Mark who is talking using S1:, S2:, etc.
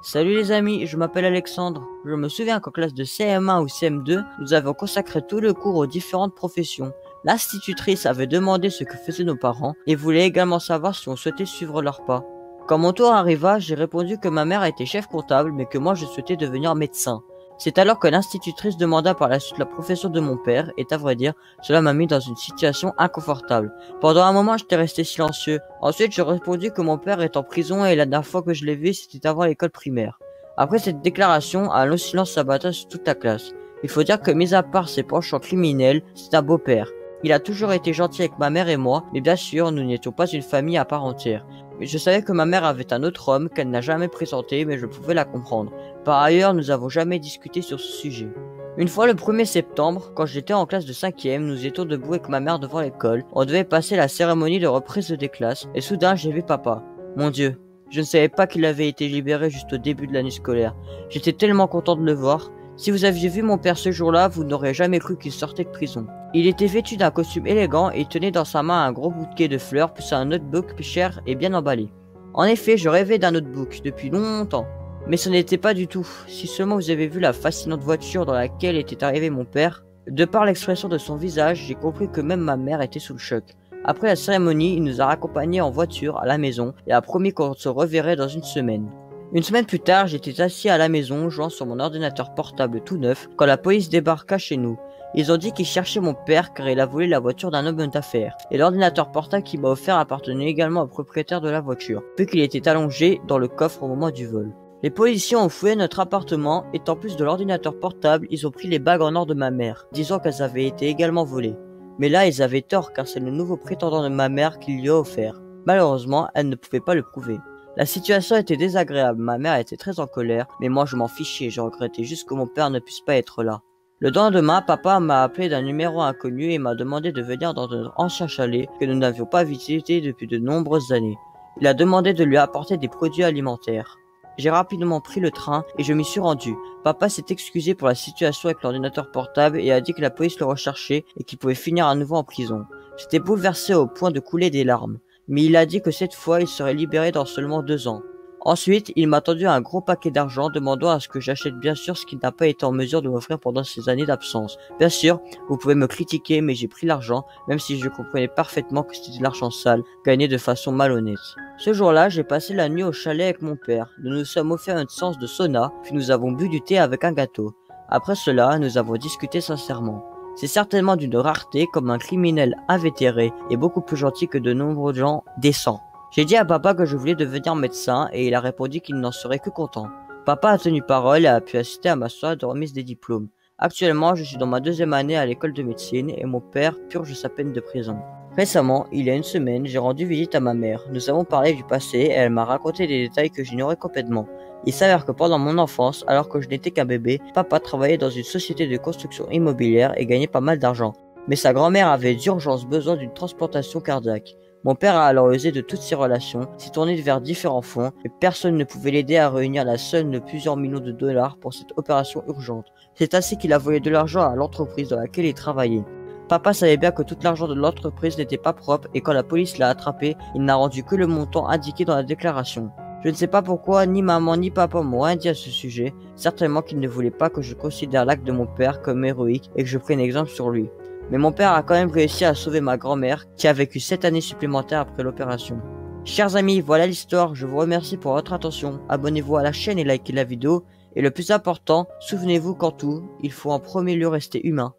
S1: Salut les amis, je m'appelle Alexandre. Je me souviens qu'en classe de CM1 ou CM2, nous avons consacré tout le cours aux différentes professions. L'institutrice avait demandé ce que faisaient nos parents et voulait également savoir si on souhaitait suivre leurs pas. Quand mon tour arriva, j'ai répondu que ma mère était chef comptable mais que moi je souhaitais devenir médecin. C'est alors que l'institutrice demanda par la suite la profession de mon père et à vrai dire, cela m'a mis dans une situation inconfortable. Pendant un moment, j'étais resté silencieux. Ensuite, j'ai répondu que mon père est en prison et la dernière fois que je l'ai vu, c'était avant l'école primaire. Après cette déclaration, un long silence s'abatta sur toute la classe. Il faut dire que mis à part ses penchants criminels, c'est un beau-père. Il a toujours été gentil avec ma mère et moi, mais bien sûr, nous n'étions pas une famille à part entière. Mais je savais que ma mère avait un autre homme qu'elle n'a jamais présenté, mais je pouvais la comprendre. Par ailleurs, nous n'avons jamais discuté sur ce sujet. Une fois le 1er septembre, quand j'étais en classe de 5e, nous étions debout avec ma mère devant l'école. On devait passer la cérémonie de reprise des classes, et soudain j'ai vu papa. Mon Dieu, je ne savais pas qu'il avait été libéré juste au début de l'année scolaire. J'étais tellement content de le voir. Si vous aviez vu mon père ce jour-là, vous n'aurez jamais cru qu'il sortait de prison. Il était vêtu d'un costume élégant et tenait dans sa main un gros bouquet de fleurs plus un notebook cher et bien emballé. En effet, je rêvais d'un notebook depuis longtemps. Mais ce n'était pas du tout. Si seulement vous avez vu la fascinante voiture dans laquelle était arrivé mon père, de par l'expression de son visage, j'ai compris que même ma mère était sous le choc. Après la cérémonie, il nous a raccompagnés en voiture à la maison et a promis qu'on se reverrait dans une semaine. Une semaine plus tard, j'étais assis à la maison jouant sur mon ordinateur portable tout neuf quand la police débarqua chez nous. Ils ont dit qu'ils cherchaient mon père car il a volé la voiture d'un homme d'affaires. Et l'ordinateur portable qu'il m'a offert appartenait également au propriétaire de la voiture, vu qu'il était allongé dans le coffre au moment du vol. Les policiers ont fouillé notre appartement et en plus de l'ordinateur portable, ils ont pris les bagues en or de ma mère, disant qu'elles avaient été également volées. Mais là, ils avaient tort car c'est le nouveau prétendant de ma mère qui lui a offert. Malheureusement, elle ne pouvait pas le prouver. La situation était désagréable, ma mère était très en colère, mais moi je m'en fichais, je regrettais juste que mon père ne puisse pas être là. Le lendemain, papa m'a appelé d'un numéro inconnu et m'a demandé de venir dans notre ancien chalet que nous n'avions pas visité depuis de nombreuses années. Il a demandé de lui apporter des produits alimentaires. J'ai rapidement pris le train et je m'y suis rendu. Papa s'est excusé pour la situation avec l'ordinateur portable et a dit que la police le recherchait et qu'il pouvait finir à nouveau en prison. J'étais bouleversé au point de couler des larmes. Mais il a dit que cette fois il serait libéré dans seulement 2 ans. Ensuite, il m'a tendu un gros paquet d'argent demandant à ce que j'achète bien sûr ce qu'il n'a pas été en mesure de m'offrir pendant ces années d'absence. Bien sûr, vous pouvez me critiquer mais j'ai pris l'argent, même si je comprenais parfaitement que c'était de l'argent sale, gagné de façon malhonnête. Ce jour-là, j'ai passé la nuit au chalet avec mon père. Nous nous sommes offert une séance de sauna, puis nous avons bu du thé avec un gâteau. Après cela, nous avons discuté sincèrement. C'est certainement d'une rareté comme un criminel invétéré et beaucoup plus gentil que de nombreux gens décents. J'ai dit à papa que je voulais devenir médecin et il a répondu qu'il n'en serait que content. Papa a tenu parole et a pu assister à ma soirée de remise des diplômes. Actuellement, je suis dans ma 2e année à l'école de médecine et mon père purge sa peine de prison. Récemment, il y a une semaine, j'ai rendu visite à ma mère. Nous avons parlé du passé et elle m'a raconté des détails que j'ignorais complètement. Il s'avère que pendant mon enfance, alors que je n'étais qu'un bébé, papa travaillait dans une société de construction immobilière et gagnait pas mal d'argent. Mais sa grand-mère avait d'urgence besoin d'une transplantation cardiaque. Mon père a alors usé de toutes ses relations, s'est tourné vers différents fonds, mais personne ne pouvait l'aider à réunir la somme de plusieurs millions de dollars pour cette opération urgente. C'est ainsi qu'il a volé de l'argent à l'entreprise dans laquelle il travaillait. Papa savait bien que tout l'argent de l'entreprise n'était pas propre et quand la police l'a attrapé, il n'a rendu que le montant indiqué dans la déclaration. Je ne sais pas pourquoi ni maman ni papa m'ont rien dit à ce sujet, certainement qu'ils ne voulaient pas que je considère l'acte de mon père comme héroïque et que je prenne exemple sur lui. Mais mon père a quand même réussi à sauver ma grand-mère qui a vécu 7 années supplémentaires après l'opération. Chers amis, voilà l'histoire, je vous remercie pour votre attention, abonnez-vous à la chaîne et likez la vidéo, et le plus important, souvenez-vous qu'en tout, il faut en premier lieu rester humain.